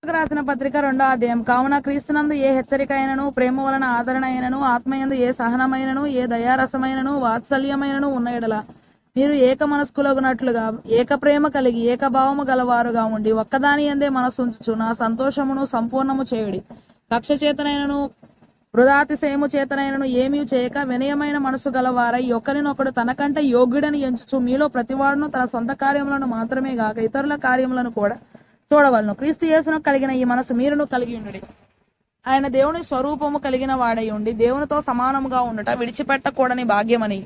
రాసిన పత్రిక 2వ అధ్యాయం. కావున క్రీస్తునందు ఏ హెచ్చరిక అయినను, ప్రేమ వలన ఆదరణ అయినను, ఆత్మయందు ఏ సహనమైనను, ఏ దయారసమైనను, వాత్సల్యమైనను ఉన్న ఎడల మీరు ఏక మనస్కులగునట్లుగా ఏక ప్రేమ కలిగి ఏకభావము గలవారుగా ఉండి ఒక్కదాని యందే మనస్సుంచుచు నా సంతోషమును సంపూర్ణము చేయుడి. కక్ష చేతనైనను వృధాతిశయము చేతనైనను ఏమీ చేయక వినయమైన మనసు గలవారై ఒకరినొకడు తనకంటే యోగ్యుడని ఎంచుచు మీలో ప్రతివాడును తన సొంత కార్యములను మాత్రమే గాక ఇతరుల కార్యములను కూడా చూడవలను. క్రీస్తు యేసును కలిగిన ఈ మనసు మీరును కలిగి ఉండుడి. ఆయన దేవుని స్వరూపము కలిగిన వాడై ఉండి దేవునితో సమానముగా ఉండుట విడిచిపెట్టకూడని భాగ్యమని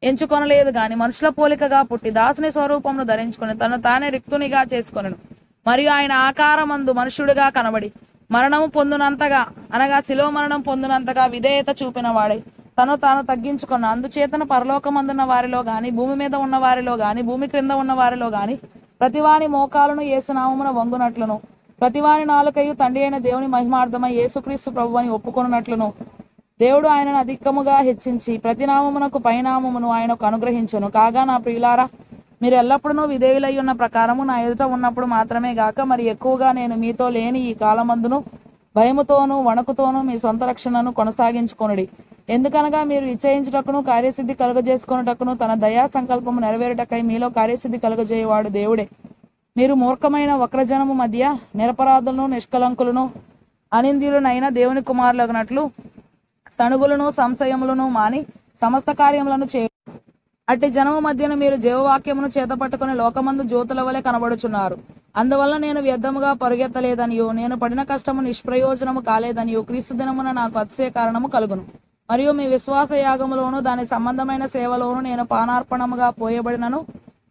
ఎంచుకొనలేదు గాని మనుషుల పోలికగా పుట్టి దాసుని స్వరూపమును ధరించుకొని తను తానే రిక్తునిగా చేసుకొనెను. మరియు ఆయన ఆకారమందు మనుష్యుడిగా కనబడి మరణము పొందునంతగా అనగా శిలువ మరణం పొందునంతగా విధేయత చూపిన వాడై తను తాను తగ్గించుకున్న అందుచేతను పరలోకమందున్న వారిలో గాని భూమి మీద ఉన్న వారిలో గాని భూమి క్రింద ఉన్న వారిలో గాని ప్రతివాని మోకాలను యేసునామమున వంగునట్లును ప్రతివాని నాలుకయు తండ్రి అయిన దేవుని మహిమార్థమై యేసుక్రీస్తు ప్రభు అని ఒప్పుకొనున్నట్లును దేవుడు ఆయనను అధికముగా హెచ్చించి ప్రతి నామమునకు పైనామమును ఆయనకు అనుగ్రహించును. కాగా నా ప్రియులారా, మీరు ఎల్లప్పుడూ విధేయులై ఉన్న ప్రకారము నా ఎదుట ఉన్నప్పుడు మాత్రమే గాక మరి ఎక్కువగా నేను మీతో లేని ఈ కాలమందును భయముతోనూ వణుకుతోనూ మీ సొంత రక్షణను కొనసాగించుకొనుడి. ఎందుకనగా మీరు ఇచ్చయించుటకును కార్యసిద్ధి కలుగజేసుకొనుటకును తన దయా సంకల్పము నెరవేరుటకై మీలో కార్యసిద్ధి కలుగజేయవాడు దేవుడే. మీరు మూర్ఖమైన వక్రజనము మధ్య నిరపరాధులను నిష్కలంకులను అనింద్యులనైన దేవుని కుమారులగునట్లు సణుగులను సంశయములను మాని సమస్త కార్యములను చేయ అట్టి జనము మధ్యన మీరు జీవవాక్యమును చేతపట్టుకుని లోకమందు జ్యోతుల వలె కనబడుచున్నారు. అందువల్ల నేను వ్యర్థముగా పరుగెత్తలేదనియో నేను పడిన కష్టము నిష్ప్రయోజనము కాలేదనియో క్రీస్తు దినమున నాకు అతిశయ కారణము కలుగును. మరియు మీ విశ్వాస యాగములోను దాని సంబంధమైన సేవలోను నేను పానార్పణముగా పోయబడినను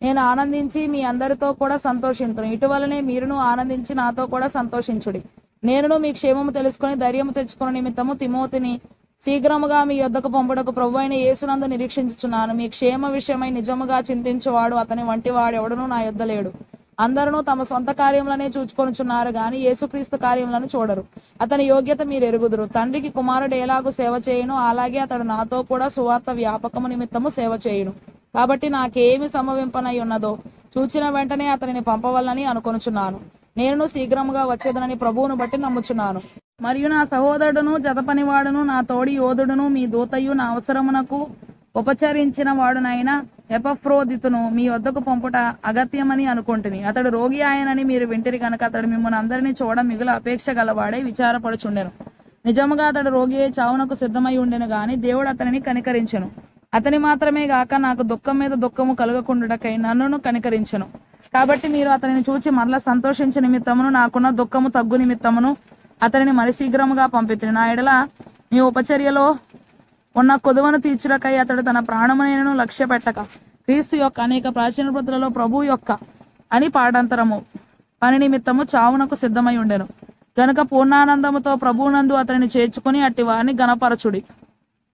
నేను ఆనందించి మీ అందరితో కూడా సంతోషింతును. ఇటువలనే మీరును ఆనందించి నాతో కూడా సంతోషించుడి. నేనును మీ క్షేమము తెలుసుకుని ధైర్యము తెచ్చుకుని నిమిత్తము తిమోతిని శీఘ్రముగా మీ యొద్దకు పంపుటకు ప్రభువైన యేసునందు నిరీక్షించుచున్నాను. మీ క్షేమ విషయమై నిజముగా చింతించువాడు అతని వంటి వాడెవడనూ నా యొద్ద లేడు. అందరూ తమ సొంత కార్యములనే చూచుకొనుచున్నారు గాని యేసుక్రీస్తు కార్యములను చూడరు. అతని యోగ్యత మీరు ఎరుగుదురు. తండ్రికి కుమారుడు ఎలాగూ సేవ చేయును అలాగే అతడు నాతో కూడా సువార్త వ్యాపకము నిమిత్తము సేవ చేయును. కాబట్టి నాకేమి సమవింపనై ఉన్నదో చూచిన వెంటనే అతనిని పంపవలనని అనుకొనుచున్నాను. నేను శీఘ్రముగా వచ్చేదనని ప్రభువును బట్టి నమ్ముచున్నాను. మరియు నా సహోదరుడును జతపనివాడును నా తోడి యోధుడును మీ దూతయు నా అవసరమునకు ఉపచరించిన వాడునైన ఎపఫ్రోదితును మీ వద్దకు పంపుట అగత్యమని అనుకుంటుని. అతడు రోగి ఆయనని మీరు వింటిరి కనుక అతడు మిమ్మల్ని అందరినీ చూడ మిగులు అపేక్ష గలవాడై విచారపడుచుండెను. నిజముగా అతడు రోగి అయి చావునకు సిద్ధమై ఉండెను గాని దేవుడు అతనిని కనికరించెను. అతని మాత్రమే గాక నాకు దుఃఖం మీద దుఃఖము కలుగకుండుటకై నన్నును కనికరించెను. కాబట్టి మీరు అతనిని చూచి మరల సంతోషించే నిమిత్తమును నాకున్న దుఃఖము తగ్గు నిమిత్తమును అతనిని మరి శీఘ్రముగా పంపితిని. నా ఎడల మీ ఉపచర్యలో ఉన్న కొదువను తీర్చుటకై అతడు తన ప్రాణమునైనను లక్ష్య పెట్టక క్రీస్తు యొక్క అనేక ప్రాచీన పత్రులలో ప్రభు యొక్క అని పాఠాంతరము పని నిమిత్తము చావునకు సిద్ధమై ఉండెను. గనుక పూర్ణానందముతో ప్రభువునందు అతనిని చేర్చుకుని అట్టి వారిని గణపరచుడి.